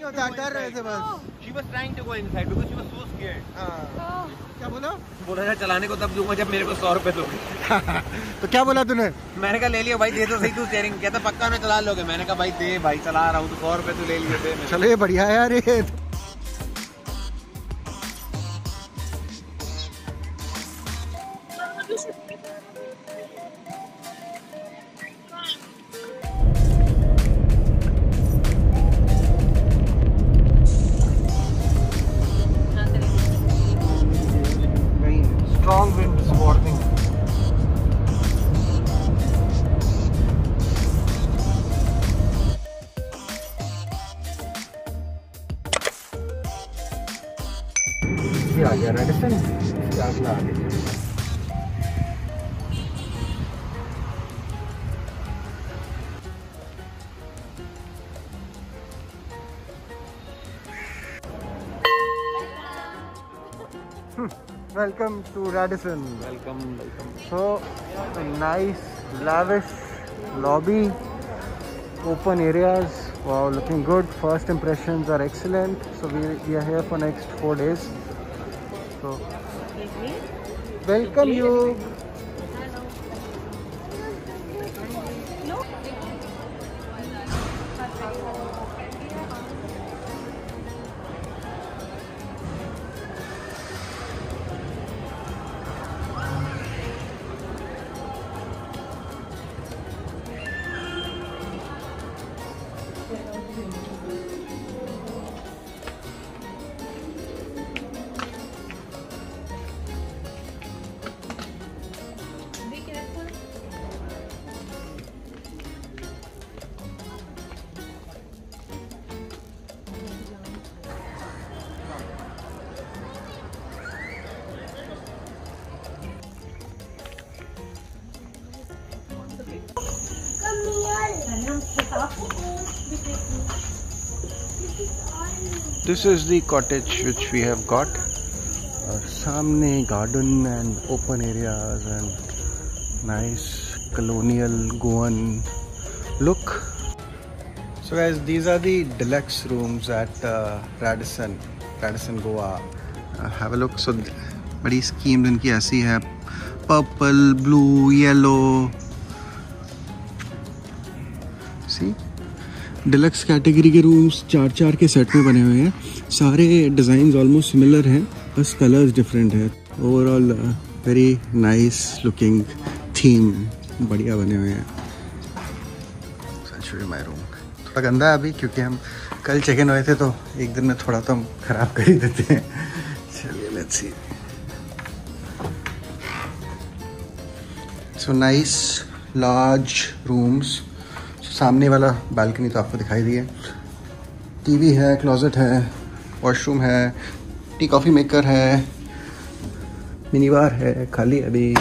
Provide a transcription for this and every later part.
होता, डर रहे थे बस। She was trying to go inside because she was so scared. क्या बोला? बोला था चलाने को तब दूंगा जब मेरे को 100 रुपए दोगे। तो क्या बोला तूने? मैंने कहा ले लिया भाई, दे तो सही तू स्टीयरिंग। कहता पक्का ना चला लोगे? मैंने कहा भाई दे भाई, चला रहा हूँ तो 100 रुपए तू ले लिए थे। चलो ये बढ़िया है यार ये। Strong winds warning. ये आ गया रेडिसन, इसके अगला आ गया। Welcome to Radisson. Welcome. So, a nice, lavish lobby, open areas. Wow, looking good. First impressions are excellent. So we are here for next 4 days. So, welcome you. This is the cottage which we have got. सामने garden and open areas and nice colonial Goan look. So guys, these are the deluxe rooms at Radisson Goa. Have a look. So बड़ी schemes इनकी ऐसी है, purple, blue, yellow. See? Deluxe category के rooms 4-4 के set में बने हुए हैं। सारे डिज़ाइन ऑलमोस्ट सिमिलर हैं, बस कलर्स डिफरेंट है। Overall very nice looking theme, बढ़िया बने हुए हैं। माय रूम थोड़ा गंदा है अभी क्योंकि हम कल चेक इन हुए थे, तो एक दिन में थोड़ा तो हम ख़राब कर ही देते हैं। चलिए let's see. So nice large rooms. सामने वाला बालकनी तो आपको दिखाई दी है। टीवी है, क्लोजेट है, वॉशरूम है, टी कॉफ़ी मेकर है, मिनी बार है, खाली अभी।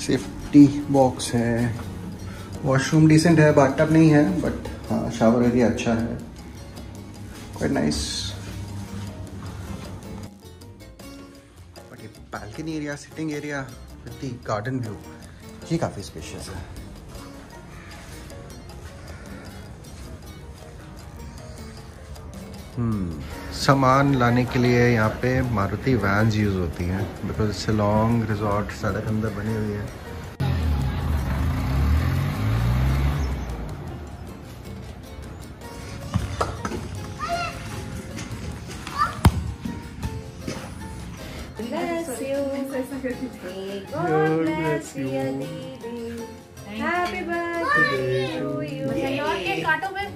सेफ्टी बॉक्स है, वॉशरूम डिसेंट है, बाथटब नहीं है बट हाँ शावर एरिया अच्छा है, क्वाइट नाइस। बट ये balcony area, sitting area with the garden view, ये काफ़ी स्पेशियस है। सामान लाने के लिए यहाँ पे मारुति वैन्स यूज़ होती हैं because it's a long resort, सड़क अंदर बनी हुई है। Happy birthday to you. और केक काटो में।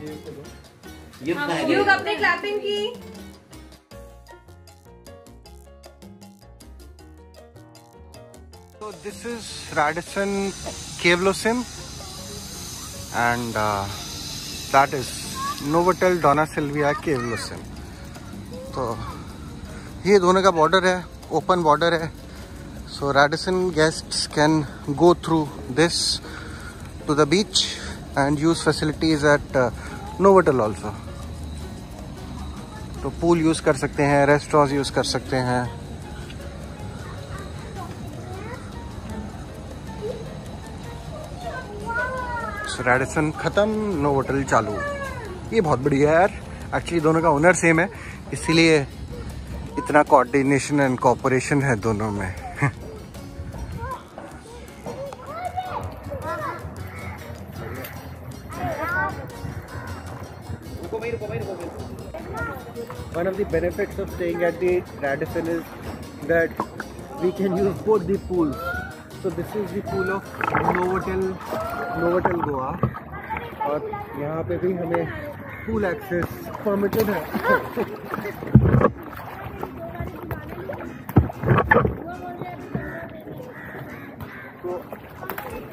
युग अपने क्लैपिंग की। So this is Radisson Cave Locum and that is Novotel Donna Silvia Cave Locum. तो ये दोनों का बॉर्डर है, ओपन बॉर्डर है। So Radisson guests can go through this to the beach and use facilities at Novotel also. तो pool use कर सकते हैं, रेस्टोरेंट्स यूज़ कर सकते हैं। So रैडिसन ख़त्म, नोवोटेल चालू। ये बहुत बढ़िया है यार। एक्चुअली दोनों का ओनर सेम है, इसीलिए इतना कोऑर्डिनेशन एंड कोऑपरेशन है दोनों में। One of the benefits of staying at the Radisson is that we can use both the pools. So this is the pool of Novotel Goa, और यहाँ पे भी हमें pool access permitted है। तो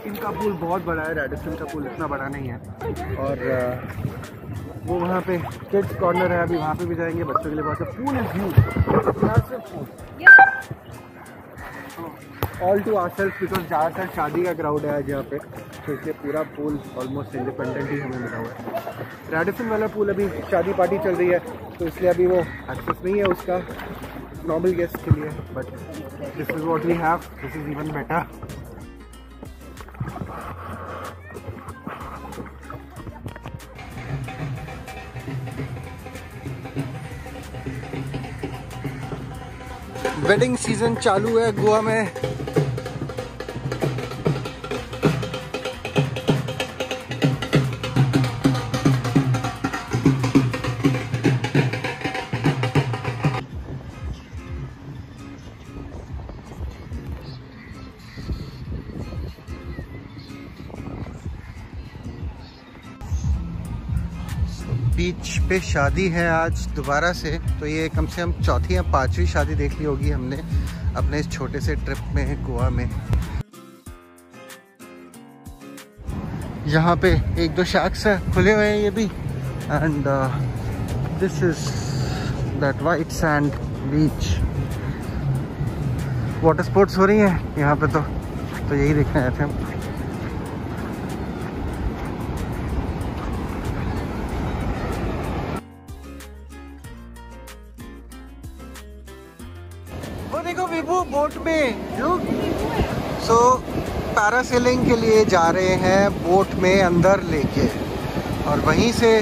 इनका पूल बहुत बड़ा है, रेडिसन का पूल इतना बड़ा नहीं है। और वो वहाँ पे किड्स कॉर्नर है, अभी वहाँ पे भी जाएंगे, बच्चों के लिए बहुत है। Pool is huge, all to ourself, because ज़्यादातर शादी का क्राउड है आज यहाँ पे, तो इसलिए पूरा पूल ऑलमोस्ट इंडिपेंडेंट ही हमें मिला हुआ है। रेडिसन वाला पूल अभी शादी पार्टी चल रही है, तो इसलिए अभी वो एक्सेस नहीं है उसका नॉर्मल गेस्ट के लिए, but this is what we have, this is even better. Wedding season चालू है गोवा में। बीच पे शादी है आज दोबारा से, तो ये कम से कम चौथी या पांचवी शादी देख ली होगी हमने अपने इस छोटे से ट्रिप में गोवा में। यहाँ पे एक दो शैक्स खुले हुए हैं ये भी, and this is that white sand beach. Water sports हो रही हैं यहाँ पे, तो यही देखने आए थे हम। वो देखो विभू बोट में लुक। सो पैरासेलिंग के लिए जा रहे हैं बोट में अंदर लेके, और वहीं से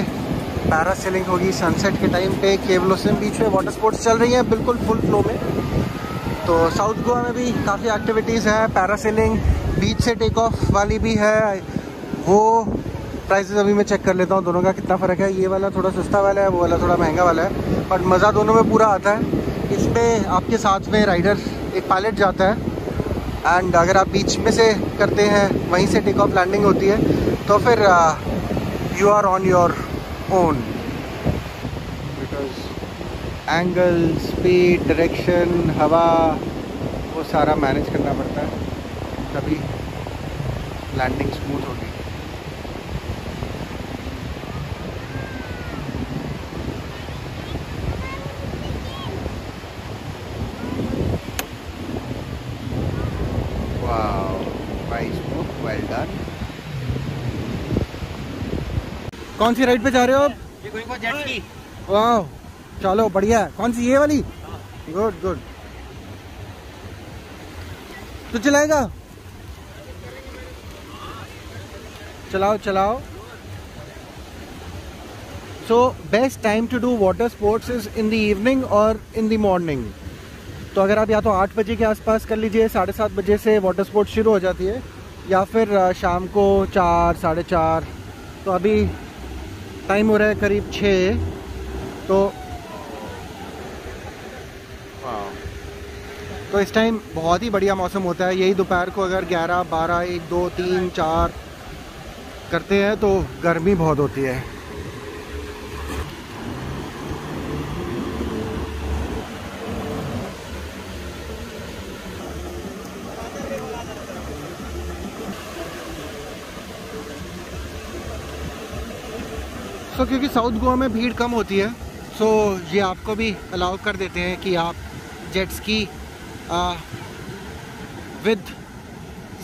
पैरासेलिंग होगी सनसेट के टाइम पे। केवलोसम बीच में वाटर स्पोर्ट्स चल रही हैं बिल्कुल फुल फ्लो में। तो साउथ गोवा में भी काफ़ी एक्टिविटीज़ है, पैरासेलिंग, बीच से टेक ऑफ वाली भी है। वो प्राइसेस अभी मैं चेक कर लेता हूँ दोनों का कितना फ़र्क है। ये वाला थोड़ा सस्ता वाला है, वो वाला थोड़ा महंगा वाला है, बट मज़ा दोनों में पूरा आता है। इसमें आपके साथ में राइडर एक पायलट जाता है, एंड अगर आप बीच में से करते हैं, वहीं से टेक ऑफ लैंडिंग होती है, तो फिर you are on your own, because angle, speed, direction, हवा, वो सारा मैनेज करना पड़ता है, तभी लैंडिंग स्मूथ होगी। Well done. कौन सी राइड पे जा रहे हो आप? जेट की। वाह, चलो बढ़िया है। कौन सी, ये वाली? Good good. तो चलाएगा? चलाओ चलाओ। So best time to do water sports is in the evening और इन द मॉर्निंग। तो अगर आप या तो 8 बजे के आसपास कर लीजिए, 7:30 बजे से वाटर स्पोर्ट्स शुरू हो जाती है, या फिर शाम को 4, 4:30। तो अभी टाइम हो रहा है करीब 6। तो इस टाइम बहुत ही बढ़िया मौसम होता है। यही दोपहर को अगर 11, 12, 1, 2, 3, 4 करते हैं तो गर्मी बहुत होती है। तो क्योंकि साउथ गोवा में भीड़ कम होती है, सो ये आपको भी अलाउ कर देते हैं कि आप jet ski with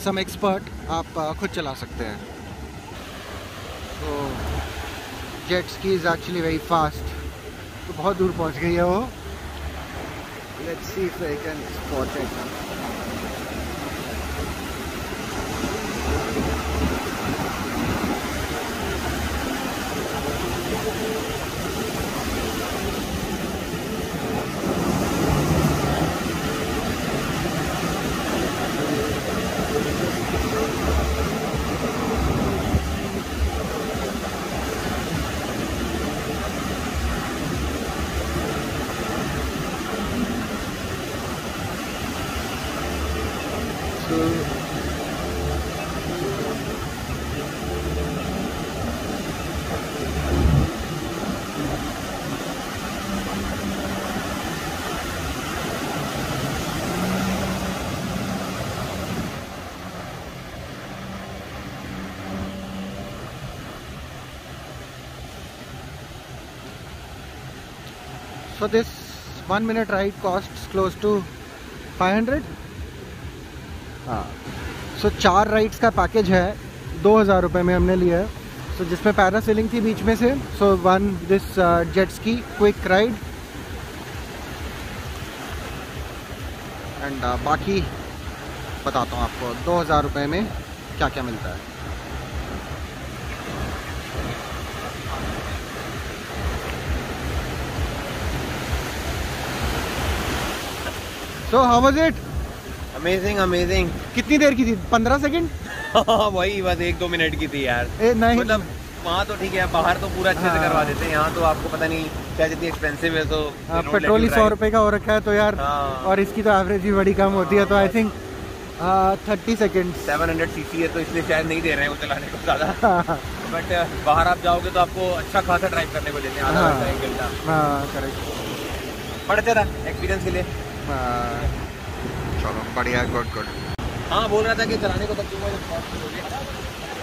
some expert आप खुद चला सकते हैं। तो jet ski is actually very fast. तो बहुत दूर पहुंच गई है वो। Let's see if I can spot it. So this 1 minute ride costs close to 500. हाँ, so 4 राइड्स का पैकेज है, 2000 रुपये में हमने लिया है। So जिसमें पैरासेलिंग थी बीच में से, so one this jet ski quick ride and बाकी बताता हूँ आपको 2000 रुपये में क्या क्या मिलता है। So how was it? Amazing amazing. कितनी देर की थी? 15 सेकंड? वही बस 1-2 मिनट की थी यार। नहीं मतलब वहाँ तो ठीक है, बाहर तो पूरा अच्छे से करवा देते हैं, यहाँ तो आपको पता नहीं क्या जितनी एक्सपेंसिव है। तो पेट्रोल ही 100 रुपये का हो रखा है तो यार। और इसकी तो एवरेज भी बड़ी कम होती है, तो आई थिंक 30 सेकेंड। 700 सीसी है तो इसलिए शायद नहीं दे रहे हैं वो चलाने को ज़्यादा। बट बाहर आप जाओगे तो आपको अच्छा खासा ड्राइव करने को देते हैं, आधा घंटा 1 घंटा। हाँ करेक्ट। बड़ा अच्छा था एक्सपीरियंस के लिए। चलो बढ़िया, गुड गुड। हाँ बोल रहा था कि चलाने को तब दूंगा जब।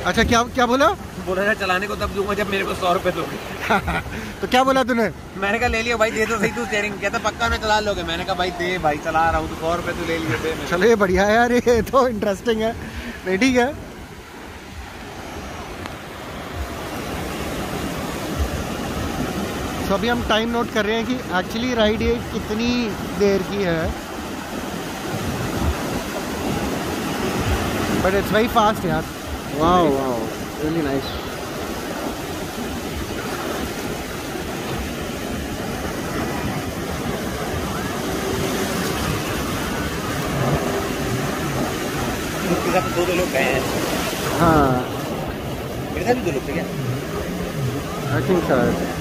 अच्छा क्या बोला? बोल रहा था चलाने को तब दूंगा जब मेरे को 100 रुपये दोगे। तो क्या बोला तूने? मैंने कहा ले लियो भाई, दे दो सही तू स्टीयरिंग। कहता पक्का मैं चला लोगे? मैंने कहा भाई दे भाई, चला रहा हूँ तो 100 रुपये तू ले लिए। चलो ये बढ़िया है यार, ये तो इंटरेस्टिंग है। नहीं ठीक है। तो अभी हम टाइम नोट कर रहे हैं कि एक्चुअली राइड ये कितनी देर की है, बट इट्स वेरी फास्ट यार। Wow wow, really nice. उसके साथ 2 लोग गए हैं। हाँ मेरे साथ भी 2 लोग थे क्या? I think sir.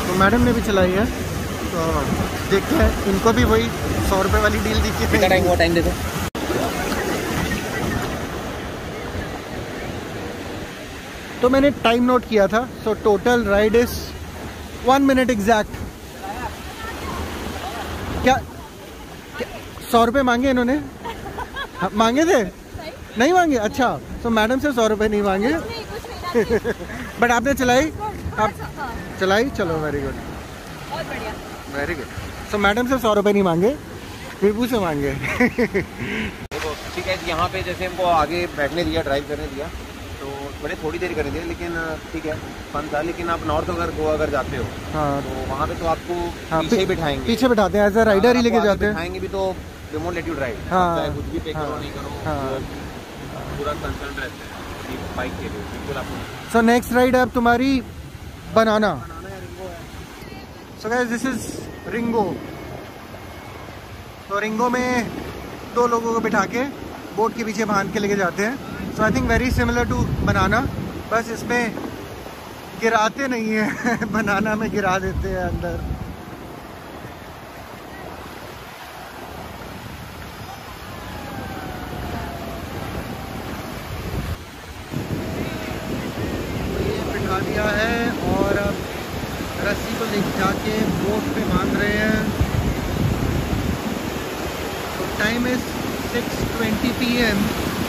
तो मैडम ने भी चलाई है, तो देखते हैं। इनको भी वही 100 रुपये वाली डील दिखी थी। कितना टाइम हुआ? टाइम देखो। तो मैंने टाइम नोट किया था। So total ride is 1 minute exact. क्या 100 रुपये मांगे इन्होंने? मांगे थे? नहीं मांगे? अच्छा, तो मैडम से 100 रुपये नहीं मांगे। बट आपने चलाई? आप चलाई? चलो वेरी गुड, वेरी गुड। सो मैडम से 100 रुपये नहीं मांगे, विभू से मांगे। देखो ठीक है, यहाँ पे जैसे हमको आगे बैठने दिया, ड्राइव करने दिया, तो बड़े थोड़ी देर करने दिया, लेकिन ठीक है फन था। लेकिन आप नॉर्थ अगर गोवा अगर जाते हो, हाँ, तो वहाँ पे तो आपको पीछे बिठाएंगे, पीछे बिठाते हैं, एज अ राइडर ही लेके जाते हैं। बिठाएंगे भी तो they won't let you drive. हाँ, कुछ भी पे करो नहीं करो, पूरा कंसर्न रहता है बाइक के लिए, बिल्कुल आपको। सो नेक्स्ट राइड है अब तुम्हारी banana. So guys this is Ringo. तो रिंगो में 2 लोगों को बिठा के बोट के पीछे बांध के लेके जाते हैं। So I think very similar to banana, बस इसमें गिराते नहीं है। बनाना में गिरा देते हैं अंदर। बिठा दिया है और अब रस्सी को ले जाके बोट पे बांध रहे हैं। तो टाइम इज 6:20 PM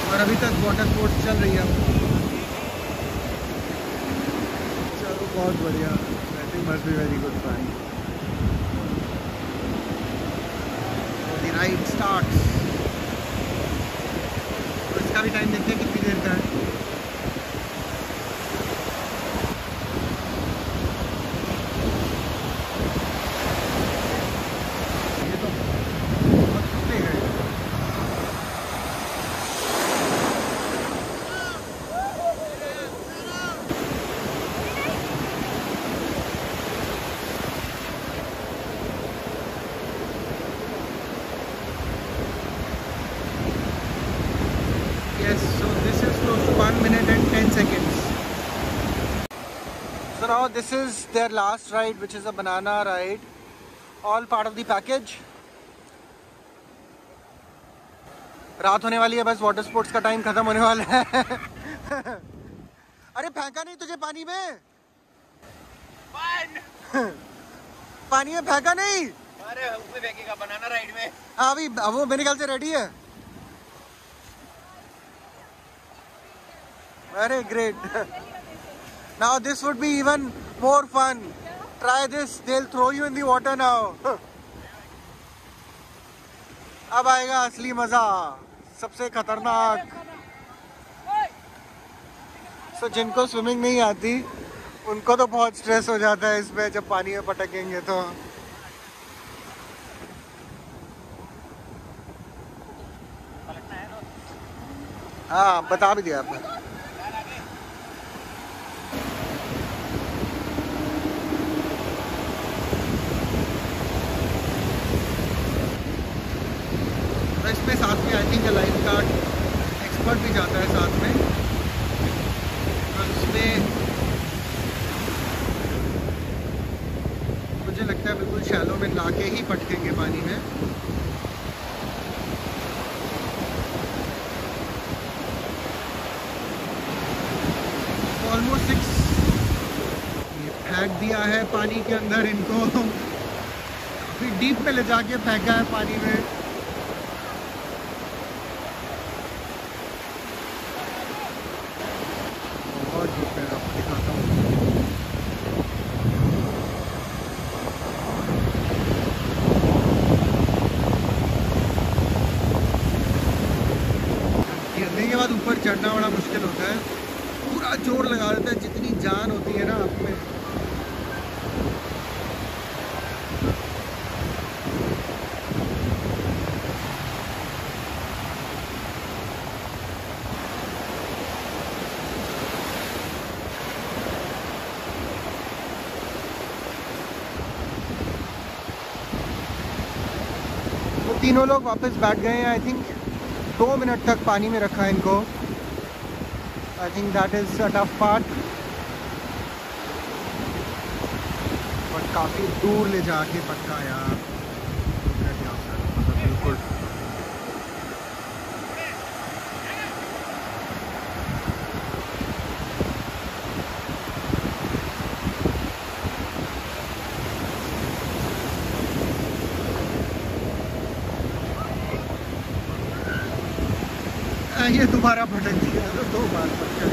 और अभी तक वाटर स्पोर्ट्स चल रही है। चलो बहुत बढ़िया, I think must be very good fun. The ride starts. तो इसका भी टाइम देखते हैं कितनी देर का है। Yes, so this is close to 1 minute and 10 seconds. So now this is their last ride, which is a banana ride. All part of the package. रात होने वाली है, बस वाटर स्पोर्ट्स का टाइम खत्म होने वाला है। अरे फेंका नहीं तुझे पानी में? पानी में फेंका नहीं? अरे उसमें फेंकेगा बनाना राइड में। हाँ अभी वो मेरे ख्याल से रेडी है। अरे great. Now this would be even more fun. Try this. They'll throw you in the water now. अब आएगा असली मजा, सबसे खतरनाक। So जिनको स्विमिंग नहीं आती उनको तो बहुत स्ट्रेस हो जाता है इसमें जब पानी में पटकेंगे तो। हाँ बता भी दिया आपने। तो इसमें साथ में I think life guard expert भी जाता है साथ में। तो इसमें मुझे लगता है बिल्कुल शैलो में लाके ही पटकेंगे पानी में। ऑलमोस्ट 6 फेंक दिया है पानी के अंदर इनको, काफी डीप में ले जाके फेंका है पानी में। बहुत डीप है, आपको दिखाता हूँ। गिरने के बाद ऊपर चढ़ना बड़ा मुश्किल होता है, पूरा जोर लगा देता है जितनी जान होती है ना आप में। वो तीनों लोग वापस बैठ गए हैं। आई थिंक 2 मिनट तक पानी में रखा है इनको। I think that is a tough part, but काफी दूर ले जाके पटका यार, बिल्कुल। ये दोबारा भटक दिया तो 2 बार पटका।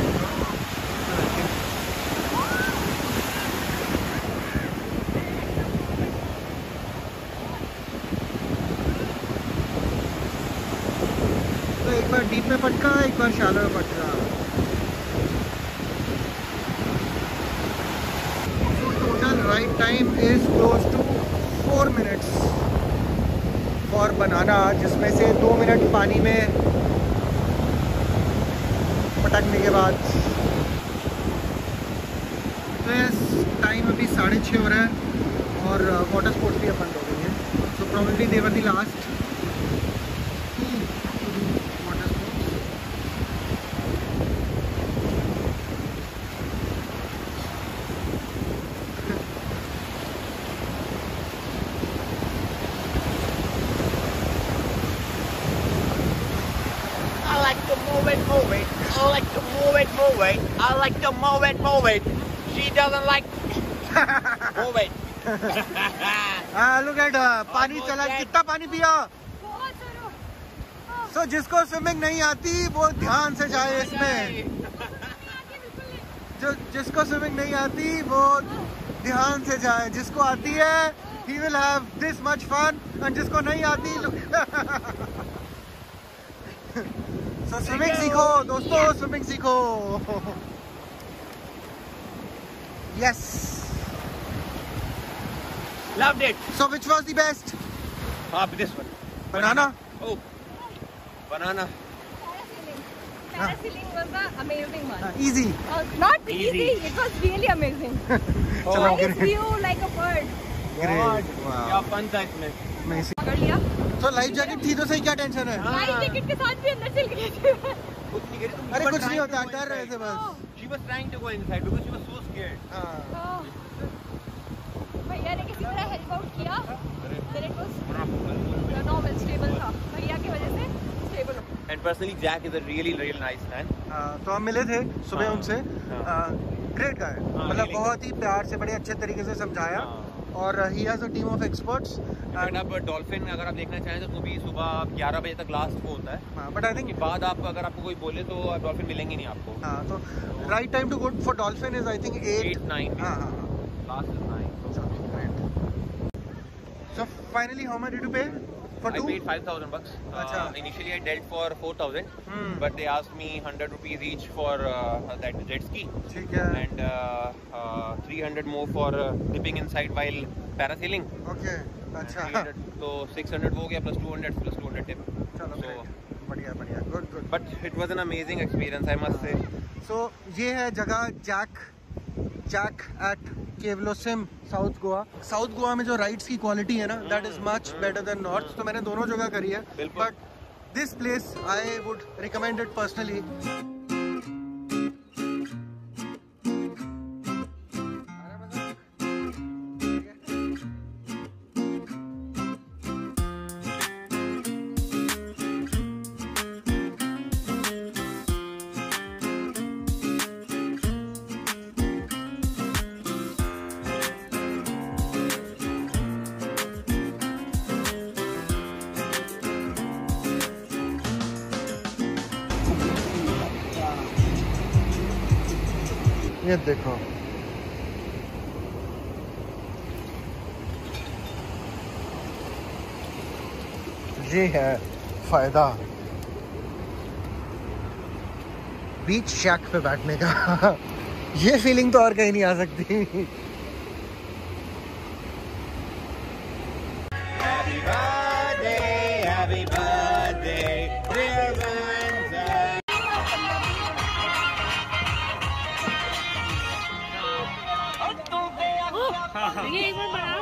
तो एक बार डीप में पटका, एक बार शैलो में पटका। So total ride time is close to 4 minutes for banana, जिसमें से 2 मिनट पानी में पटकने के बाद। तो टाइम अभी 6:30 हो रहा है और वाटर स्पोर्ट्स भी बंद हो गई है। So probably they were the last water sports. I like to move it, move it. I like to move it, move it. I like to move it, move it. She doesn't like move it. look at पानी चला, कितना पानी पिया। So जिसको swimming नहीं आती वो ध्यान से जाए इसमें। जो जिसको स्विमिंग नहीं आती वो ध्यान से जाए, जिसको आती है he will have this much fun, and जिसको नहीं आती so स्विमिंग सीखो दोस्तों, स्विमिंग सीखो। Yes. Loved it. So which was the best? This one. Banana? Oh, banana. Parasailing was the amazing one. Easy. Not easy. It was really amazing. Nice view like a bird. Great. क्या fun था इसमें। पकड़ लिया। तो life jacket थी तो सही, क्या टेंशन है? लाइफ जैकेट के साथ भी अंदर चल गई थी। अरे कुछ नहीं होता, डर रहे थे बस। She was trying to go inside because she was so scared. भैया ने किसी तरह हेल्प आउट किया, then it was normal, stable था। भैया की वजह से stable हो। And personally, Jack is a really nice man. तो हम मिले थे सुबह उनसे। ग्रेट गाय, मतलब बहुत ही प्यार से बड़े अच्छे तरीके से समझाया और he has a team of experts. And अब डॉल्फिन अगर आप देखना चाहें तो भी सुबह 11 बजे तक लास्ट वो होता है। हाँ, बट आई थिंक बाद आप अगर आपको कोई बोले तो डॉल्फिन मिलेंगे नहीं आपको। हाँ, तो right time to go for dolphin is I think 8-9। हाँ, last is 9। So finally, how much did you pay for two? I paid $5,000. Initially I dealt for 4,000, but they asked me 100 rupees each for that jet ski, and 300 more for dipping inside while parasailing. Okay, अच्छा. तो 600 हो गया plus 200 tip. चलो, बढ़िया, good. But it was an amazing experience, I must say. So ये है जगह Jack eight Cavelossim, south Goa में जो राइड्स की क्वालिटी है ना, that is much better than north. तो मैंने दोनों जगह करी है, but this place I would recommend it personally. ये देखो, ये है फायदा बीच शैक पे बैठने का। ये फीलिंग तो और कहीं नहीं आ सकती। ये एक बार